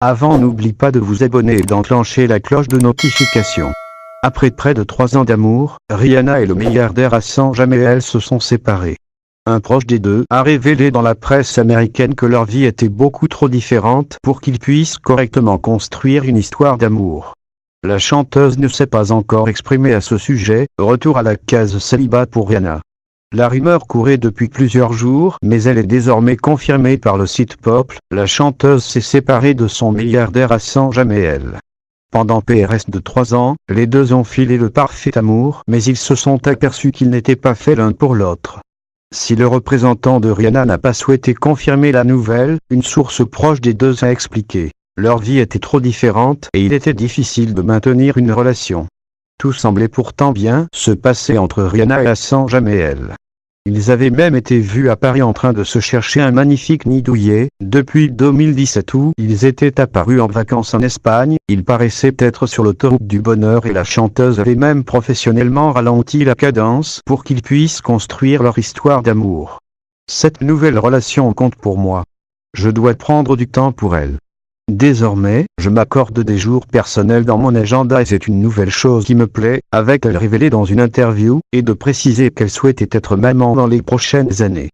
Avant, n'oublie pas de vous abonner et d'enclencher la cloche de notification. Après près de 3 ans d'amour, Rihanna et le milliardaire Hassan Jameel se sont séparés. Un proche des deux a révélé dans la presse américaine que leur vie était beaucoup trop différente pour qu'ils puissent correctement construire une histoire d'amour. La chanteuse ne s'est pas encore exprimée à ce sujet, retour à la case célibat pour Rihanna. La rumeur courait depuis plusieurs jours, mais elle est désormais confirmée par le site People. La chanteuse s'est séparée de son milliardaire Hassan Jameel. Pendant PRS de 3 ans, les deux ont filé le parfait amour, mais ils se sont aperçus qu'ils n'étaient pas faits l'un pour l'autre. Si le représentant de Rihanna n'a pas souhaité confirmer la nouvelle, une source proche des deux a expliqué. Leur vie était trop différente et il était difficile de maintenir une relation. Tout semblait pourtant bien se passer entre Rihanna et Hassan Jameel. Ils avaient même été vus à Paris en train de se chercher un magnifique nid douillet. Depuis 2017 où ils étaient apparus en vacances en Espagne, ils paraissaient être sur l'autoroute du bonheur et la chanteuse avait même professionnellement ralenti la cadence pour qu'ils puissent construire leur histoire d'amour. Cette nouvelle relation compte pour moi. Je dois prendre du temps pour elle. Désormais, je m'accorde des jours personnels dans mon agenda et c'est une nouvelle chose qui me plaît, avait-elle révélé dans une interview, et de préciser qu'elle souhaitait être maman dans les prochaines années.